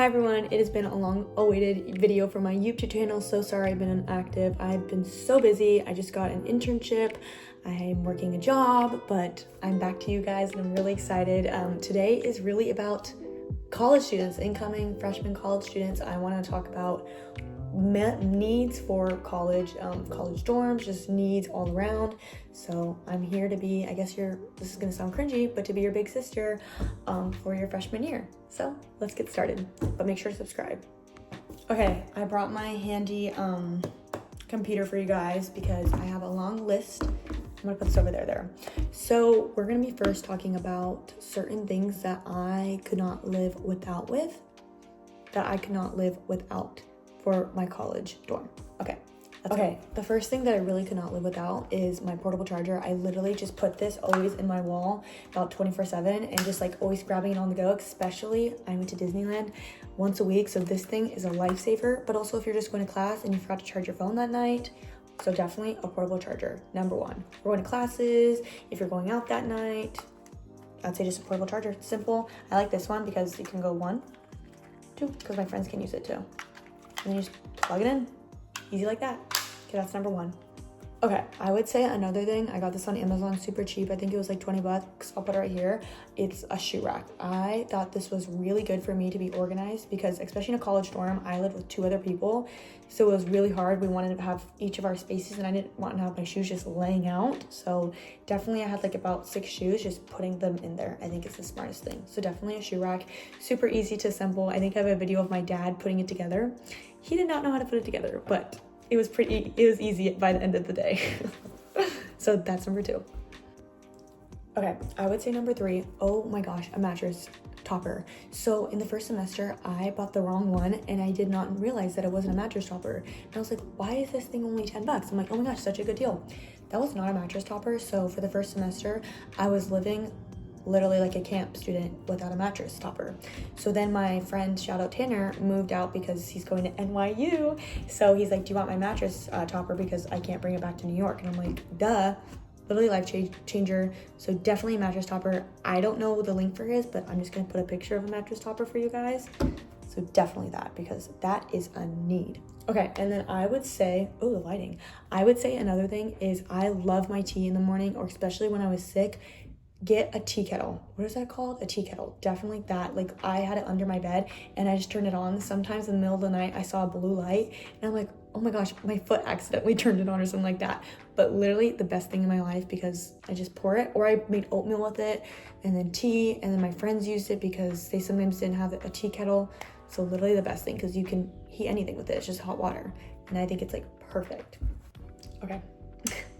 Hi everyone, it has been a long awaited video for my YouTube channel. So sorry I've been inactive. I've been so busy. I just got an internship. I'm working a job, but I'm back to you guys and I'm really excited. Today is really about college students, incoming freshman college students. I want to talk about needs for college, college dorms, just needs all around. So I'm here to be, I guess this is gonna sound cringy, but to be your big sister for your freshman year. So let's get started, but make sure to subscribe. Okay, I brought my handy computer for you guys because I have a long list. I'm gonna put this over there. So we're gonna be first talking about certain things that I could not live without for my college dorm. Okay, the first thing that I really could not live without is my portable charger. I literally just put this always in my wall about 24/7 and just like always grabbing it on the go, especially I went to Disneyland once a week. So this thing is a lifesaver, but also if you're just going to class and you forgot to charge your phone that night. So definitely a portable charger, number one. If you're going to classes, if you're going out that night, I'd say just a portable charger, it's simple. I like this one because you can go 1, 2, because my friends can use it too. And then you just plug it in, easy like that. Okay, that's number one. Okay, I would say another thing, I got this on Amazon super cheap. I think it was like 20 bucks. I'll put it right here. It's a shoe rack. I thought this was really good for me to be organized because especially in a college dorm, I lived with 2 other people. So it was really hard. We wanted to have each of our spaces and I didn't want to have my shoes just laying out. So definitely I had like about 6 shoes, just putting them in there. I think it's the smartest thing. So definitely a shoe rack, super easy to assemble. I think I have a video of my dad putting it together. He did not know how to put it together, but it was easy by the end of the day. So that's number 2. Okay, I would say number 3, oh my gosh, a mattress topper. So in the first semester, I bought the wrong one and I did not realize that it wasn't a mattress topper. And I was like, why is this thing only 10 bucks? I'm like, oh my gosh, such a good deal. That was not a mattress topper. So for the first semester, I was living literally like a camp student without a mattress topper. So then my friend, shout out Tanner, moved out because he's going to NYU. So he's like, do you want my mattress topper because I can't bring it back to New York? And I'm like, duh, literally life changer. So definitely a mattress topper. I don't know the link for his, but I'm just gonna put a picture of a mattress topper for you guys. So definitely that, because that is a need. Okay, and then I would say, oh, the lighting. I would say another thing is I love my tea in the morning, or especially when I was sick. Get a tea kettle. What is that called? A tea kettle. Definitely that. Like I had it under my bed and I just turned it on. Sometimes in the middle of the night I saw a blue light and I'm like, oh my gosh, my foot accidentally turned it on or something like that. But literally the best thing in my life because I just pour it, or I made oatmeal with it and then tea, and then my friends used it because they sometimes didn't have a tea kettle. So literally the best thing because you can heat anything with it. It's just hot water. And I think it's like perfect. Okay.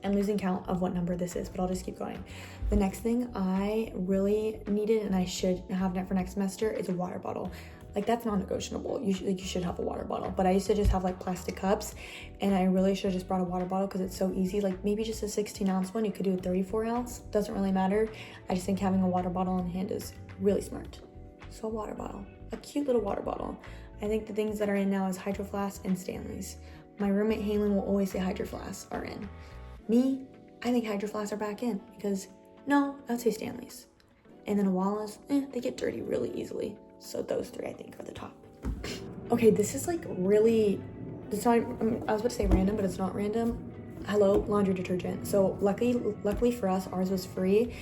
I'm losing count of what number this is, but I'll just keep going. The next thing I really needed and I should have it for next semester is a water bottle. Like that's non-negotiable. You should have a water bottle. But I used to just have like plastic cups and I really should have just brought a water bottle because it's so easy. Like maybe just a 16-ounce one. You could do a 34-ounce. Doesn't really matter. I just think having a water bottle in hand is really smart. So a water bottle, a cute little water bottle. I think the things that are in now is Hydro Flask and Stanley's. My roommate Halen will always say Hydro Flask are in. Me, I think Hydro Flasks are back in because no, I'd say Stanley's. And then Wallace, they get dirty really easily. So those 3 I think are the top. Okay, this is like really, it's not, I was about to say random, but it's not random. Hello, laundry detergent. So luckily for us, ours was free.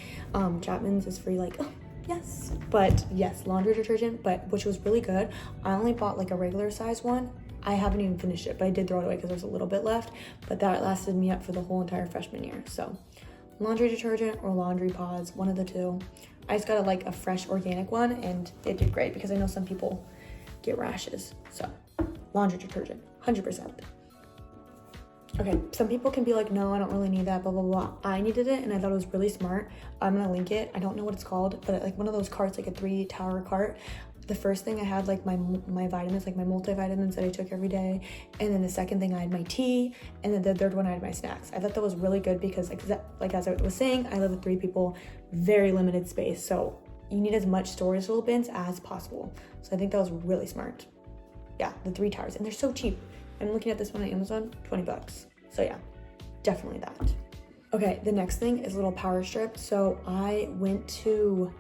Chapman's is free, like, oh, yes. But yes, laundry detergent, but which was really good. I only bought like a regular size one. I haven't even finished it, but I did throw it away because there's a little bit left, but that lasted me up for the whole entire freshman year. So laundry detergent or laundry pods, one of the 2. I just got a fresh organic one and it did great because I know some people get rashes. So laundry detergent, 100%. Okay, some people can be like, no, I don't really need that, blah, blah, blah. I needed it and I thought it was really smart. I'm gonna link it. I don't know what it's called, but like one of those carts, like a 3-tower cart. The first thing I had like my vitamins, like my multivitamins that I took every day. And then the second thing I had my tea. And then the third one I had my snacks. I thought that was really good because like as I was saying, I live with 3 people, very limited space. So you need as much storage little bins as possible. So I think that was really smart. Yeah, the 3 towers, and they're so cheap. I'm looking at this one on Amazon, 20 bucks. So yeah, definitely that. Okay, the next thing is a little power strip. So I went to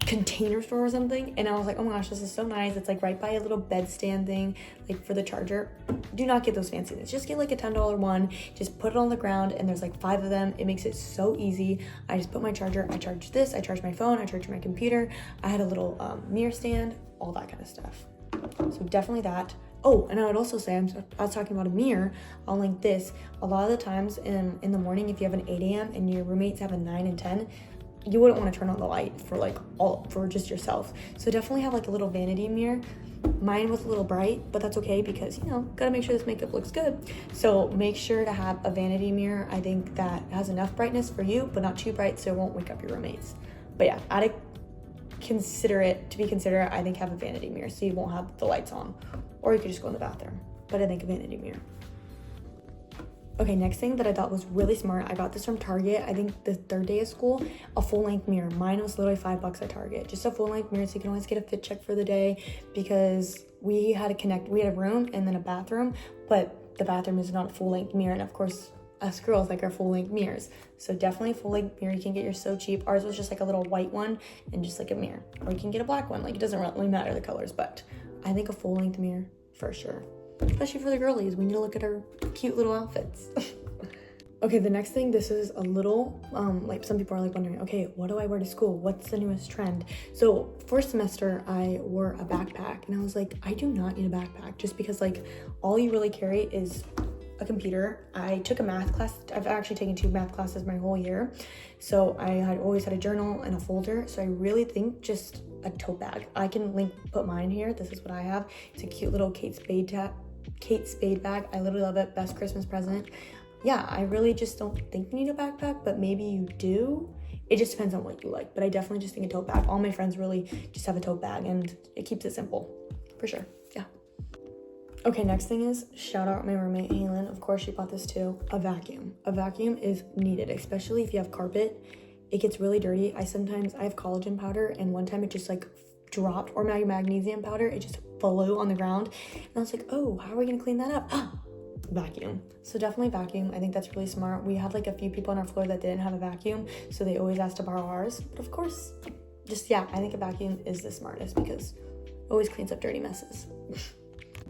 Container store or something, and I was like, oh my gosh, this is so nice. It's like right by a little bedstand thing, like for the charger. Do not get those fancy things. Just get like a $10 one, just put it on the ground, and there's like 5 of them. It makes it so easy. I just put my charger, I charge this, I charge my phone, I charge my computer. I had a little mirror stand, all that kind of stuff. So definitely that. Oh, and I would also say, I was talking about a mirror, I'll link this. A lot of the times in the morning, if you have an 8 a.m. and your roommates have a 9 and 10, you wouldn't want to turn on the light for just yourself. So definitely have like a little vanity mirror. Mine was a little bright, but that's okay because, gotta make sure this makeup looks good. So make sure to have a vanity mirror. I think that has enough brightness for you, but not too bright so it won't wake up your roommates. But yeah, I think have a vanity mirror so you won't have the lights on. Or you could just go in the bathroom. But I think a vanity mirror. Okay, next thing that I thought was really smart, I got this from Target. I think the 3rd day of school, a full-length mirror. Mine was literally $5 at Target. Just a full-length mirror so you can always get a fit check for the day, because we had a room and then a bathroom, but the bathroom is not a full-length mirror, and of course, us girls like our full-length mirrors. So definitely a full-length mirror. You can get yours so cheap. Ours was just like a little white one and just like a mirror. Or you can get a black one. Like, it doesn't really matter the colors, but I think a full-length mirror for sure. Especially for the girlies, we need to look at our cute little outfits. Okay, the next thing, this is a little, like some people are like wondering, okay, what do I wear to school? What's the newest trend? So first semester, I wore a backpack, and I was like, I do not need a backpack, just because like all you really carry is a computer. I took a math class. I've actually taken 2 math classes my whole year. So I had always had a journal and a folder. So I really think just a tote bag. I can put mine here. This is what I have. It's a cute little Kate Spade bag. I literally love it. Best Christmas present. Yeah, I really just don't think you need a backpack, but maybe you do. It just depends on what you like. But I definitely just think a tote bag. All my friends really just have a tote bag, and it keeps it simple, for sure. Yeah. Okay, next thing is, shout out my roommate, Halen. Of course, she bought this too. A vacuum. A vacuum is needed, especially if you have carpet. It gets really dirty. I have collagen powder, and one time it just like dropped, or my magnesium powder, it just flew on the ground. And I was like, oh, how are we gonna clean that up? Vacuum. So definitely vacuum. I think that's really smart. We had like a few people on our floor that didn't have a vacuum, so they always asked to borrow ours. But of course, I think a vacuum is the smartest because it always cleans up dirty messes.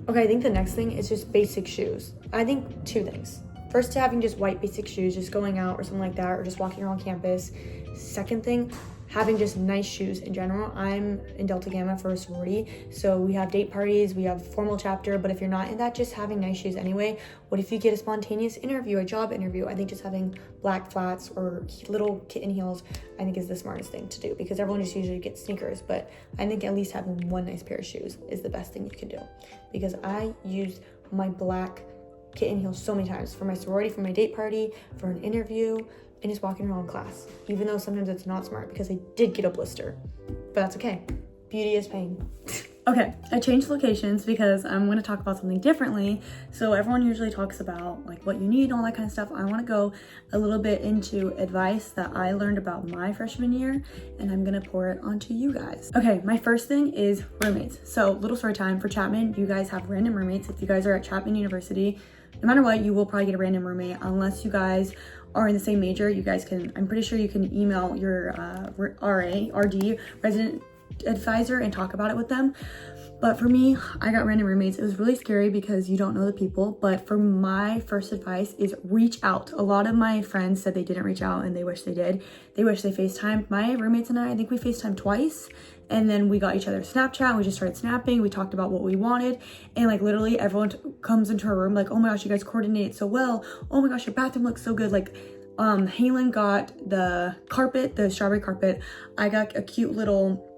Okay, I think the next thing is just basic shoes. I think 2 things. First, to having just white basic shoes, just going out or something like that, or just walking around campus. Second thing, having just nice shoes in general. I'm in Delta Gamma for a sorority, so we have date parties, we have formal chapter, but if you're not in that, just having nice shoes anyway. What if you get a spontaneous interview, a job interview? I think just having black flats or little kitten heels, I think is the smartest thing to do, because everyone just usually gets sneakers, but I think at least having one nice pair of shoes is the best thing you can do, because I used my black kitten heels so many times for my sorority, for my date party, for an interview, and just walking around class, even though sometimes it's not smart because I did get a blister, but that's okay. Beauty is pain. Okay, I changed locations because I'm going to talk about something differently. So everyone usually talks about like what you need and all that kind of stuff. I want to go a little bit into advice that I learned about my freshman year, and I'm going to pour it onto you guys. Okay, my first thing is roommates. So little story time for Chapman, you guys have random roommates. If you guys are at Chapman University, no matter what, you will probably get a random roommate unless you guys are in the same major. You guys can, I'm pretty sure you can email your RD, resident advisor, and talk about it with them. But for me, I got random roommates. It was really scary because you don't know the people. But for my first advice is reach out. A lot of my friends said they didn't reach out and they wish they did. They wish they FaceTimed. My roommates and I think we FaceTimed twice. And then we got each other's Snapchat and we just started snapping. We talked about what we wanted. And like literally everyone comes into our room like, oh my gosh, you guys coordinate so well. Oh my gosh, your bathroom looks so good. Like Halen got the carpet, the strawberry carpet. I got a cute little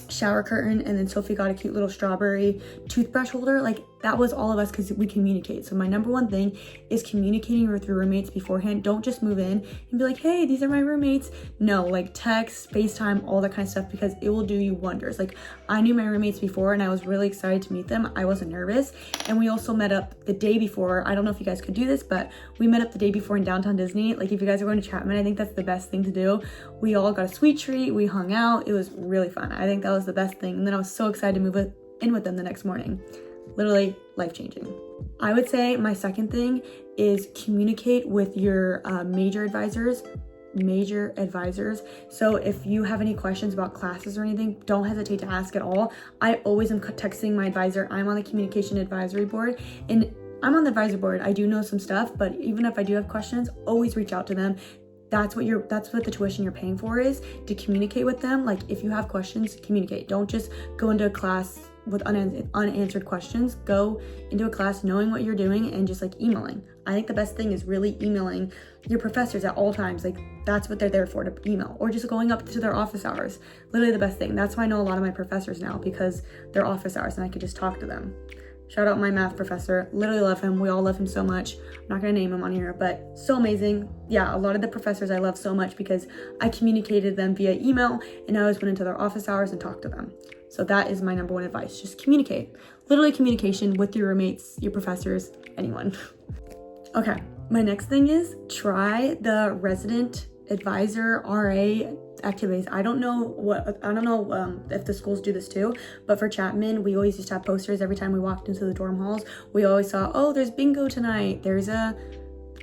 shower curtain, and then Sophie got a cute little strawberry toothbrush holder. Like that was all of us because we communicate. So my number one thing is communicating with your roommates beforehand. Don't just move in and be like, hey, these are my roommates. No, like text, FaceTime, all that kind of stuff, because it will do you wonders. Like I knew my roommates before and I was really excited to meet them. I wasn't nervous. And we also met up the day before. I don't know if you guys could do this, but we met up the day before in downtown Disney. Like if you guys are going to Chapman, I think that's the best thing to do. We all got a sweet treat. We hung out. It was really fun. I think that was the best thing. And then I was so excited to move in with them the next morning. Literally life-changing. I would say my second thing is communicate with your major advisors major advisors. So if you have any questions about classes or anything, don't hesitate to ask at all. I always am texting my advisor. I'm on the communication advisory board, and I'm on the advisory board. I do know some stuff, but even if I do have questions, always reach out to them. That's what the tuition you're paying for is, to communicate with them. Like, if you have questions, communicate. Don't just go into a class with unanswered questions. Go into a class knowing what you're doing and just like emailing. I think the best thing is really emailing your professors at all times. Like, that's what they're there for, to email, or just going up to their office hours. Literally the best thing. That's why I know a lot of my professors now, because they're office hours and I could just talk to them. Shout out my math professor. Literally love him. We all love him so much. I'm not gonna name him on here, but so amazing. Yeah, a lot of the professors I love so much because I communicated them via email, and I always went into their office hours and talked to them. So that is my number one advice. Just communicate. Literally communication with your roommates, your professors, anyone. Okay, my next thing is try the resident advisor RA activities. I don't know if the schools do this too, but for Chapman, we always used to have posters every time we walked into the dorm halls. We always saw, oh, there's bingo tonight, there's a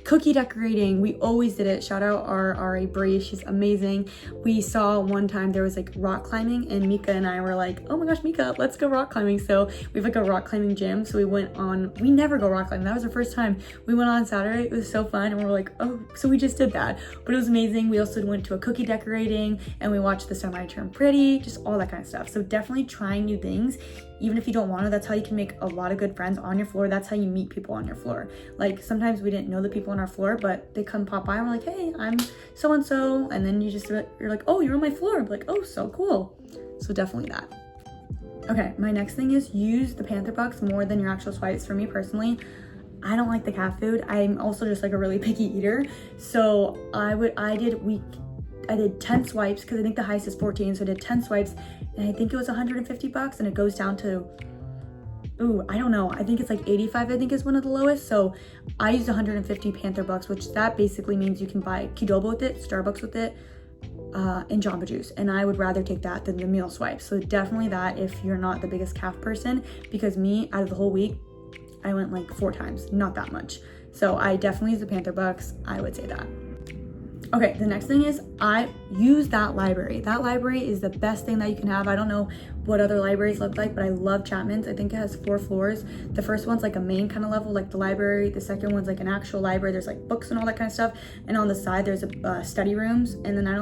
cookie decorating. We always did it. Shout out our RA Bree, she's amazing. We saw one time there was like rock climbing, and Mika and I were like, oh my gosh, Mika, let's go rock climbing. So we have like a rock climbing gym, so we never go rock climbing. That was our first time. We went on Saturday. It was so fun, and we were like, oh, so we just did that, but it was amazing. We also went to a cookie decorating, and we watched The Summer I Turned Pretty, just all that kind of stuff. So definitely trying new things. Even if you don't want to, that's how you can make a lot of good friends on your floor. That's how you meet people on your floor. Like, sometimes we didn't know the people on our floor, but they come pop by and we're like, hey, I'm so-and-so. And then you're like, oh, you're on my floor. I'm like, oh, so cool. So definitely that. Okay, my next thing is use the Panther Bucks more than your actual swipes. For me personally, I don't like the cat food. I'm also just like a really picky eater. So I did 10 swipes, because I think the highest is 14. So I did 10 swipes, and I think it was $150, and it goes down to, I don't know. I think it's like 85, I think is one of the lowest. So I used 150 Panther Bucks, which that basically means you can buy Qdoba with it, Starbucks with it, and Jamba Juice. And I would rather take that than the meal swipes. So definitely that if you're not the biggest calf person, because me, out of the whole week, I went like 4 times, not that much. So I definitely use the Panther Bucks. I would say that. Okay, the next thing is I use that library. That library is the best thing that you can have. I don't know what other libraries look like, but I love Chapman's. I think it has 4 floors. The first one's like a main kind of level, like the library. The second one's like an actual library. There's like books and all that kind of stuff. And on the side, there's a study rooms. And then I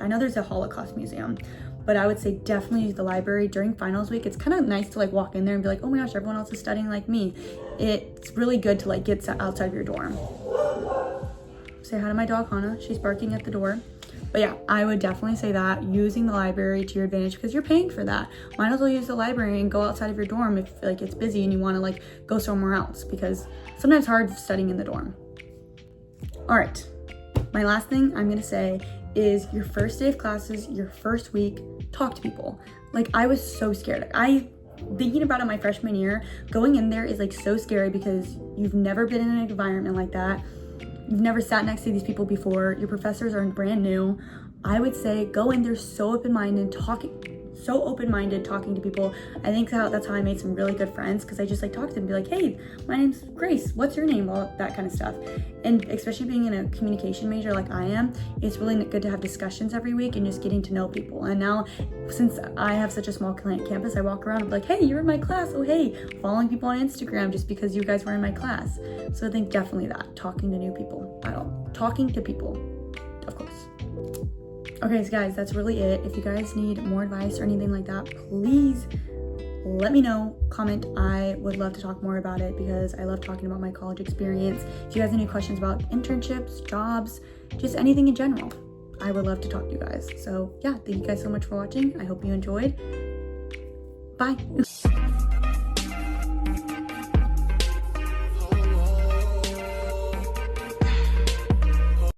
know there's a Holocaust museum. But I would say definitely use the library during finals week. It's kind of nice to like walk in there and be like, oh my gosh, everyone else is studying like me. It's really good to like get outside of your dorm. Say hi to my dog Hannah. She's barking at the door. But yeah, I would definitely say that, using the library to your advantage, because you're paying for that. Might as well use the library and go outside of your dorm if like it's busy and you want to like go somewhere else, because sometimes it's hard studying in the dorm. All right, my last thing I'm gonna say is your first day of classes, your first week, talk to people. Like, I was so scared. Thinking about it my freshman year, going in there is like so scary, because you've never been in an environment like that. You've never sat next to these people before. Your professors are brand new. I would say go in there so open-minded, talking to people. I think that's how I made some really good friends, because I just like talk to them and be like, hey, my name's Grace, what's your name? All that kind of stuff. And especially being in a communication major like I am, it's really good to have discussions every week and just getting to know people. And now, since I have such a small campus, I walk around and be like, hey, you're in my class. Oh, hey, following people on Instagram just because you guys were in my class. So I think definitely that, talking to new people, talking to people, of course. Okay, so guys, that's really it. If you guys need more advice or anything like that, please let me know. Comment. I would love to talk more about it, because I love talking about my college experience. If you guys have any questions about internships, jobs, just anything in general, I would love to talk to you guys. So yeah, thank you guys so much for watching. I hope you enjoyed. Bye.